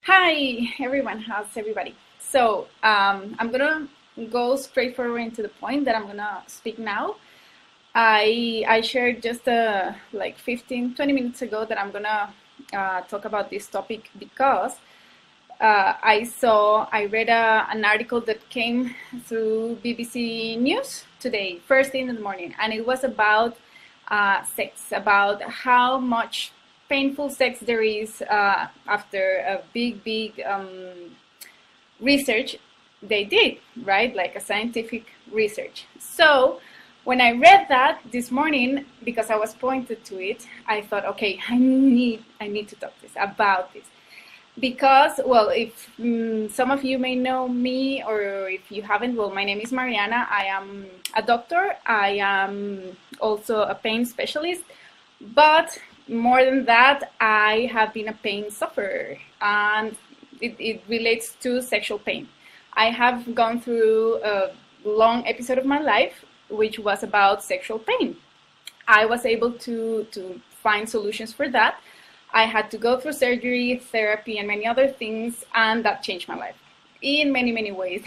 Hi everyone, how's everybody? So I'm gonna go straight forward into the point that I'm gonna speak now. I shared just like 15-20 minutes ago that I'm gonna talk about this topic because I read an article that came through BBC News today, first thing in the morning, and it was about sex, about how much painful sex there is after a big research they did, right? Like a scientific research. So when I read that this morning, because I was pointed to it, I thought, okay, I need to talk about this because, well, if some of you may know me, or if you haven't, well, my name is Mariana. I am a doctor. I am also a pain specialist, but more than that, I have been a pain sufferer, and it relates to sexual pain. I have gone through a long episode of my life which was about sexual pain. I was able to find solutions for that. I had to go through surgery, therapy, and many other things, and that changed my life in many ways.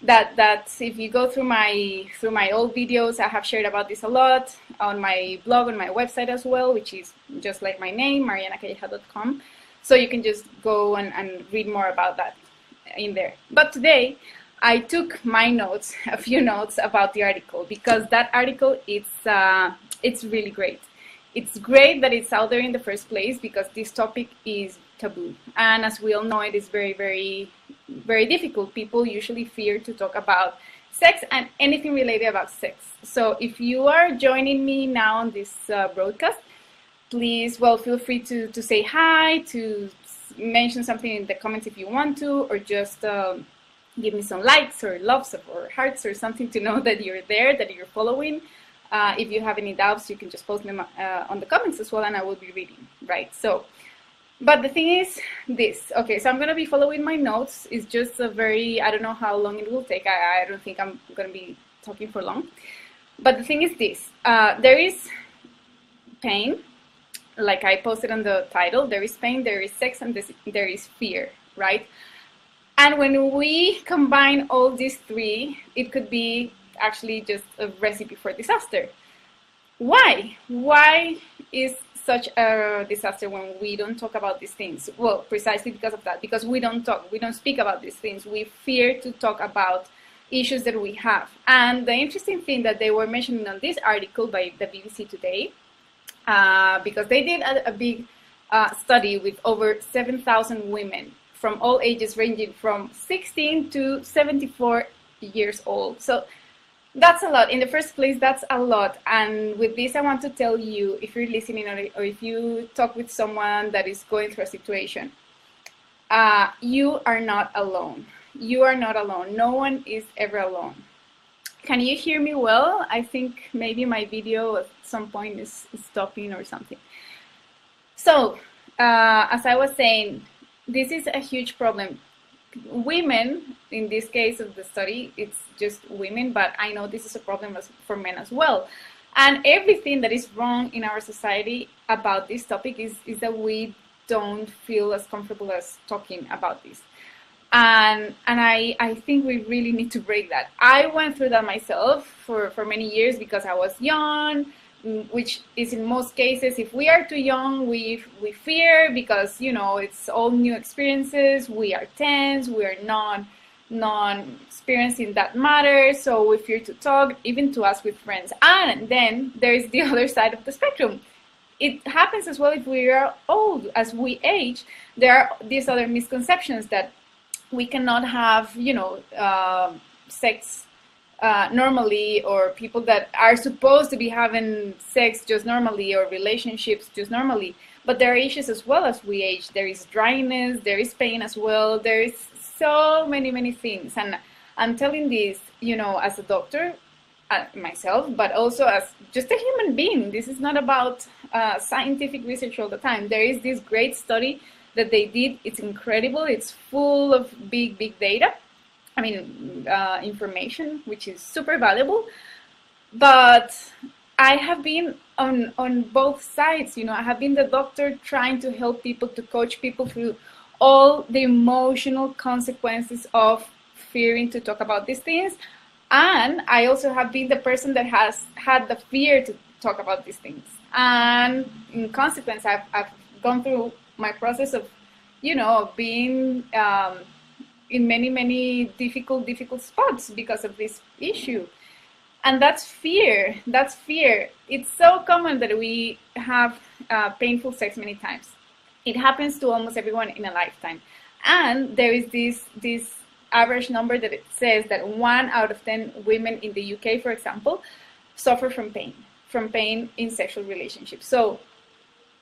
That if you go through my old videos, I have shared about this a lot on my blog, on my website as well, which is just like my name, marianacalleja.com. So you can just go and read more about that in there. But today, I took my notes, a few notes about the article, because that article, it's really great. It's great that it's out there in the first place because this topic is taboo. And as we all know, it is very difficult. People usually fear to talk about sex and anything related about sex. So if you are joining me now on this broadcast, please, well, feel free to say hi, to mention something in the comments if you want to, or just give me some likes or loves or hearts or something to know that you're there, that you're following. If you have any doubts, you can just post them on the comments as well, and I will be reading, right? So, but the thing is this. Okay, so I'm going to be following my notes. It's just a very, I don't know how long it will take. I don't think I'm going to be talking for long. But the thing is this. There is pain, like I posted on the title. There is pain, there is sex, and there is fear, right? And when we combine all these three, it could be actually just a recipe for disaster. Why? Why is such a disaster when we don't talk about these things? Well, precisely because of that, because we don't speak about these things. We fear to talk about issues that we have. And the interesting thing that they were mentioning on this article by the BBC today, because they did a big study with over 7,000 women from all ages ranging from 16 to 74 years old. So that's a lot. In the first place, that's a lot. And with this, I want to tell you, if you're listening or if you talk with someone that is going through a situation, you are not alone. You are not alone. No one is ever alone. Can you hear me well? I think maybe my video at some point is stopping or something. So, as I was saying, this is a huge problem. Women, in this case of the study, it's just women, but I know this is a problem for men as well. And everything that is wrong in our society about this topic is that we don't feel as comfortable as talking about this. And I think we really need to break that. I went through that myself for many years because I was young, which is in most cases, if we are too young, we fear because, you know, it's all new experiences. We are tense, we are non-experienced in that matter, so we fear to talk, even to us with friends. And then there's the other side of the spectrum. It happens as well if we are old. As we age, there are these other misconceptions that we cannot have, you know, sex normally, or people that are supposed to be having sex just normally, or relationships just normally. But there are issues as well as we age. There is dryness, there is pain as well. There is so many things. And I'm telling this, you know, as a doctor, myself, but also as just a human being. This is not about scientific research all the time. There is this great study that they did. It's incredible. It's full of big data. I mean, information, which is super valuable. But I have been on both sides. You know, I have been the doctor trying to help people, to coach people through all the emotional consequences of fearing to talk about these things. And I also have been the person that has had the fear to talk about these things. And in consequence, I've gone through my process of, being in many difficult spots because of this issue. And that's fear. That's fear. It's so common that we have painful sex many times. It happens to almost everyone in a lifetime. And there is this average number that it says that 1 out of 10 women in the UK, for example, suffer from pain in sexual relationships. So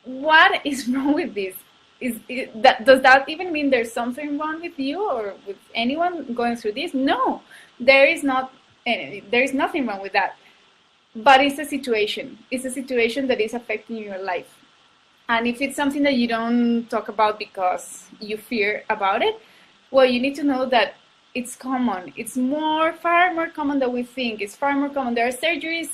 what is wrong with this? Does that even mean there's something wrong with you or with anyone going through this? No, there is nothing wrong with that. But it's a situation. It's a situation that is affecting your life. And if it's something that you don't talk about because you fear about it, well, you need to know that it's common. It's far more common than we think. It's far more common. There are surgeries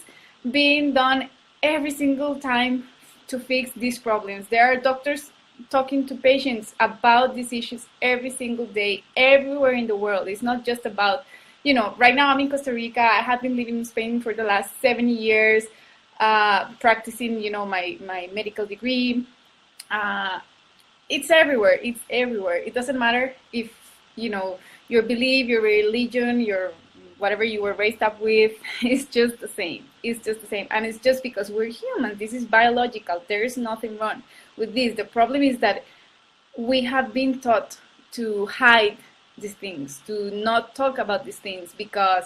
being done every single time to fix these problems. There are doctors talking to patients about these issues every single day, everywhere in the world. It's not just about, right now I'm in Costa Rica. I have been living in Spain for the last 7 years, practicing, my medical degree. It's everywhere. It's everywhere. It doesn't matter if, your belief, your religion, your whatever you were raised up with, it's just the same. It's just the same. And it's just because we're human. This is biological. There is nothing wrong with this. The problem is that we have been taught to hide these things, to not talk about these things, because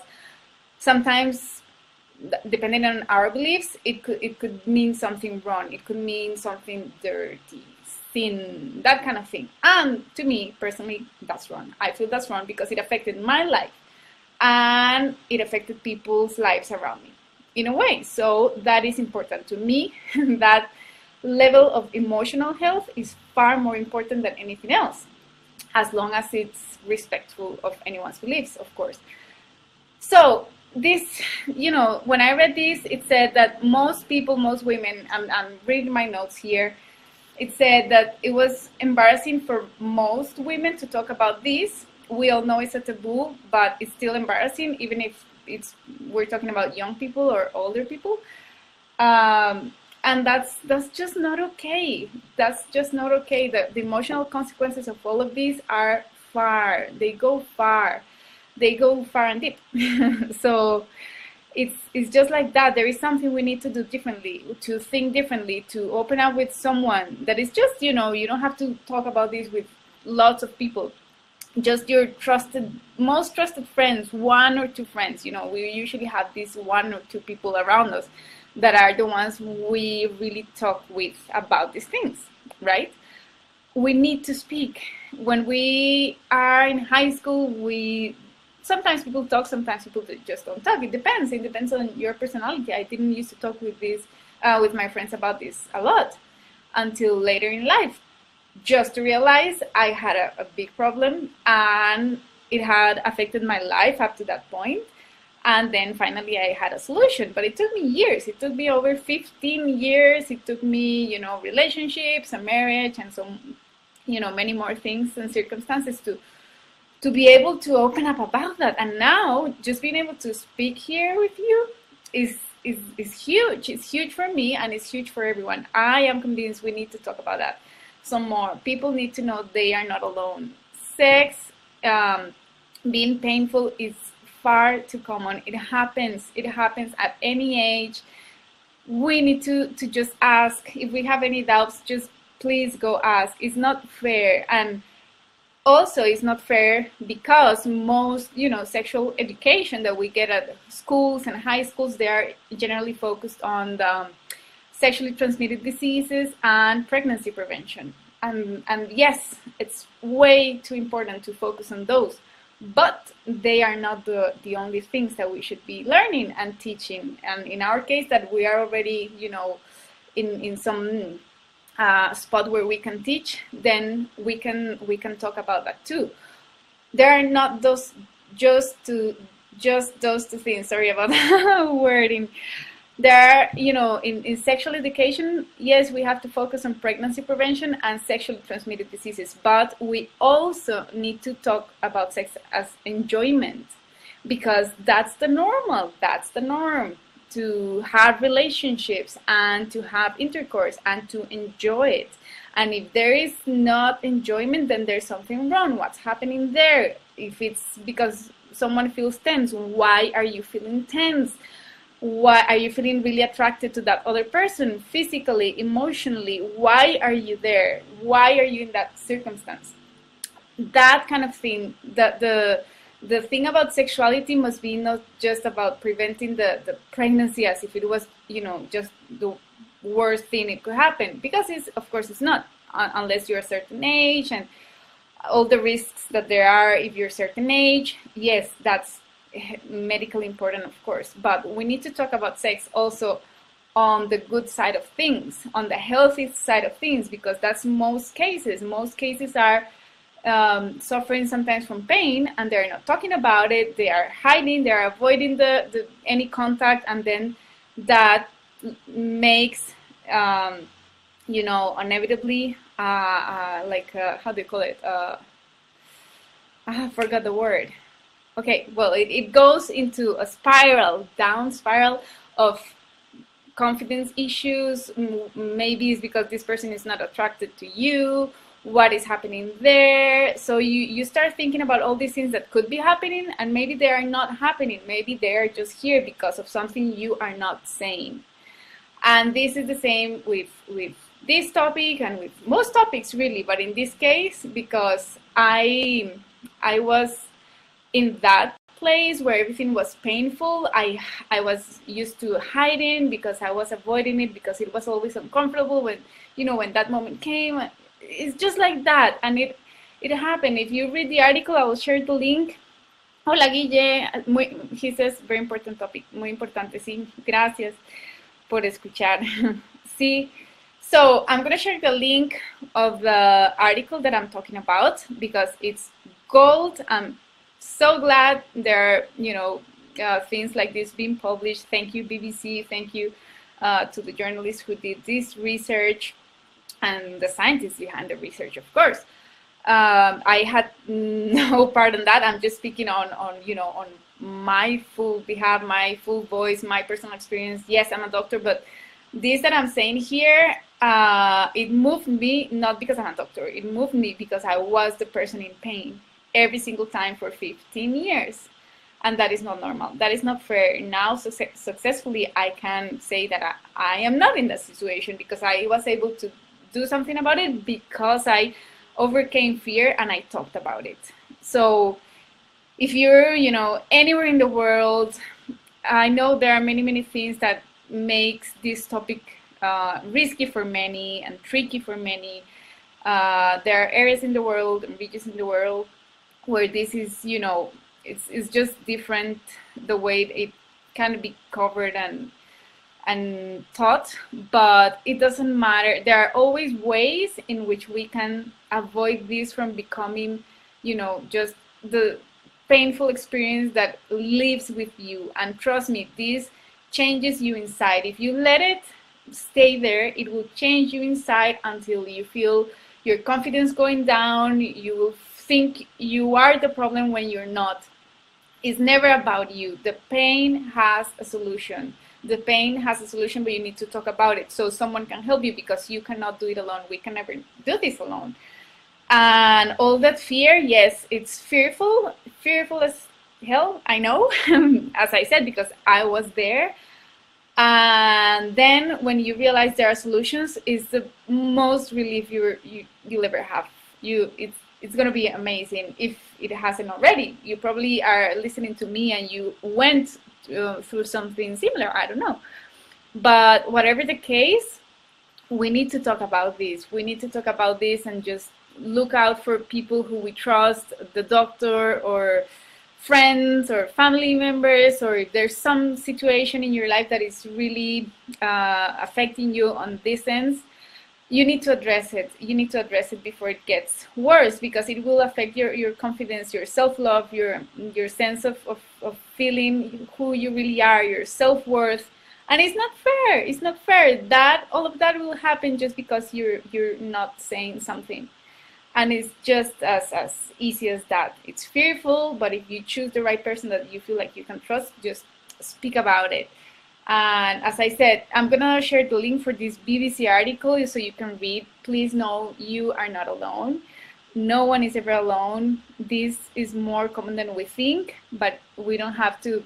sometimes, depending on our beliefs, it could mean something wrong. It could mean something dirty, sin, that kind of thing. And to me, personally, that's wrong. I feel that's wrong because it affected my life and it affected people's lives around me in a way. So that is important to me. That level of emotional health is far more important than anything else, as long as it's respectful of anyone's beliefs, of course. So this, when I read this, it said that most women, I'm reading my notes here, it said that it was embarrassing for most women to talk about this. We all know it's a taboo, but it's still embarrassing, even if we're talking about young people or older people. And that's just not okay. That's just not okay. The emotional consequences of all of these are far. They go far. They go far and deep. So it's just like that. There is something we need to do differently, to think differently, to open up with someone that is just, you don't have to talk about this with lots of people. Just your most trusted friends, 1 or 2 friends. We usually have these 1 or 2 people around us that are the ones we really talk with about these things, right? We need to speak. When we are in high school, sometimes people talk, sometimes people just don't talk. It depends. It depends on your personality. I didn't used to talk with my friends about this a lot until later in life, just to realize I had a big problem and it had affected my life up to that point. And then finally I had a solution, but it took me years. It took me over 15 years. It took me, relationships, a marriage, and so, many more things and circumstances to be able to open up about that. And now just being able to speak here with you is huge. It's huge for me and it's huge for everyone. I am convinced we need to talk about that some more. People need to know they are not alone. Sex, being painful is far too common. It happens at any age. We need to just ask. If we have any doubts, just please go ask. It's not fair. And also it's not fair because most sexual education that we get at schools and high schools, they are generally focused on the sexually transmitted diseases and pregnancy prevention. And yes, it's way too important to focus on those, but they are not the only things that we should be learning and teaching. And in our case, that we are already in some spot where we can teach, then we can talk about that too. There are not just those two things. Sorry about that wording. There are, in sexual education, yes, we have to focus on pregnancy prevention and sexually transmitted diseases, but we also need to talk about sex as enjoyment, because that's the norm, to have relationships and to have intercourse and to enjoy it. And if there is not enjoyment, then there's something wrong. What's happening there? If it's because someone feels tense, why are you feeling tense? Why are you feeling really attracted to that other person, physically, emotionally? Why are you there? Why are you in that circumstance? That kind of thing. The thing about sexuality must be not just about preventing the pregnancy as if it was, just the worst thing it could happen, because of course it's not, unless you're a certain age and all the risks that there are if you're a certain age. Yes, that's medically important, of course, but we need to talk about sex also on the good side of things, on the healthy side of things, because that's most cases. Most cases are suffering sometimes from pain, and they're not talking about it. They are hiding, they are avoiding the any contact, and then that makes inevitably how do you call it, I forgot the word. Okay, well, it goes into a down spiral of confidence issues. Maybe it's because this person is not attracted to you. What is happening there? So you start thinking about all these things that could be happening, and maybe they are not happening. Maybe they are just here because of something you are not saying. And this is the same with this topic and with most topics, really. But in this case, because I was in that place where everything was painful, I was used to hiding because I was avoiding it, because it was always uncomfortable when that moment came. It's just like that, and it happened. If you read the article, I will share the link. Hola, Guille. He says, very important topic, muy importante, sí, gracias por escuchar. Sí, so I'm going to share the link of the article that I'm talking about, because it's gold. I'm so glad there are, things like this being published. Thank you, BBC. Thank you to the journalists who did this research, and the scientists behind the research, of course. I had no part in that. I'm just speaking on my full behalf, my full voice, my personal experience. Yes, I'm a doctor, but this that I'm saying here, it moved me, not because I'm a doctor. It moved me because I was the person in pain every single time for 15 years. And that is not normal. That is not fair. Now, successfully, I can say that I am not in that situation, because I was able to do something about it, because I overcame fear and I talked about it. So if you're, anywhere in the world, I know there are many things that makes this topic risky for many and tricky for many. There are areas in the world and regions in the world where this is, it's just different, the way it can be covered and taught, but it doesn't matter. There are always ways in which we can avoid this from becoming, just the painful experience that lives with you. And trust me, this changes you inside. If you let it stay there, it will change you inside until you feel your confidence going down. You will think you are the problem when you're not. It's never about you. The pain has a solution. The pain has a solution, but you need to talk about it so someone can help you, because you cannot do it alone. We can never do this alone. And all that fear, yes, it's fearful as hell, I know, as I said, because I was there. And then when you realize there are solutions, it's the most relief you'll ever have. It's going to be amazing if it hasn't already. You probably are listening to me and you went through something similar, I don't know. But whatever the case, we need to talk about this. We need to talk about this and just look out for people who we trust, the doctor or friends or family members, or if there's some situation in your life that is really affecting you on this sense, you need to address it. You need to address it before it gets worse, because it will affect your confidence, your self-love, your sense of feeling who you really are, your self-worth, And it's not fair. It's not fair that all of that will happen just because you're not saying something. And it's just as easy as that. It's fearful, but if you choose the right person that you feel like you can trust, just speak about it. And as I said, I'm gonna share the link for this BBC article so you can read. Please know you are not alone. No one is ever alone. This is more common than we think, but we don't have to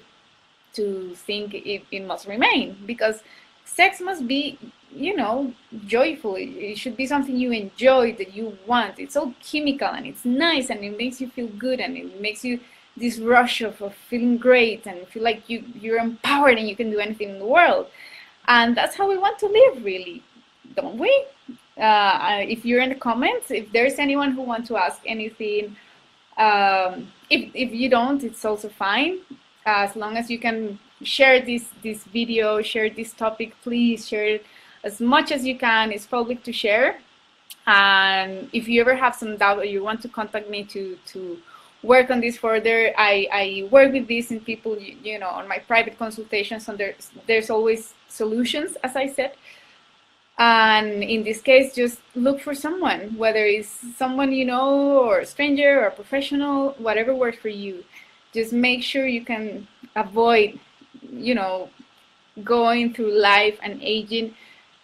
think it must remain, because sex must be, you know, joyful. It should be something you enjoy, that you want. It's all chemical and it's nice and it makes you feel good and it makes you this rush of feeling great and feel like you're empowered and you can do anything in the world. And that's how we want to live, really, don't we? If you're in the comments, if there's anyone who wants to ask anything, if you don't, it's also fine. As long as you can share this video, share this topic, please share it as much as you can. It's public to share. And if you ever have some doubt or you want to contact me to work on this further, I work with this in people, you know, on my private consultations, and there's always solutions, as I said. And in this case, just look for someone, whether it's someone you know or a stranger or a professional, whatever works for you. Just make sure you can avoid, you know, going through life and aging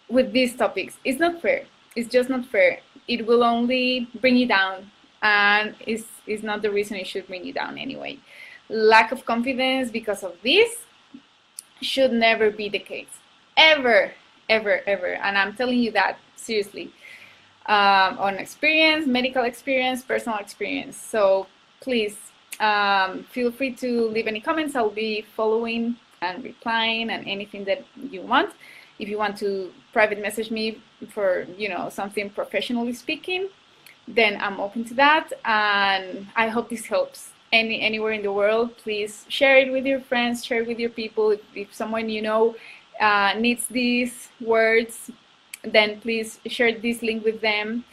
with these topics. It's not fair. It's just not fair. It will only bring you down, and it's not the reason it should bring you down anyway. Lack of confidence because of this should never be the case. Ever, ever, ever. And I'm telling you that seriously, on experience, medical experience, personal experience. So please, feel free to leave any comments. I'll be following and replying and anything that you want. If you want to private message me for, you know, something professionally speaking, then I'm open to that. And I hope this helps. Anywhere in the world, please share it with your friends, share it with your people. If someone you know needs these words, then please share this link with them,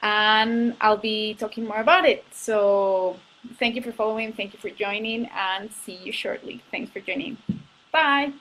and I'll be talking more about it. So thank you for following, thank you for joining, and see you shortly. Thanks for joining. Bye.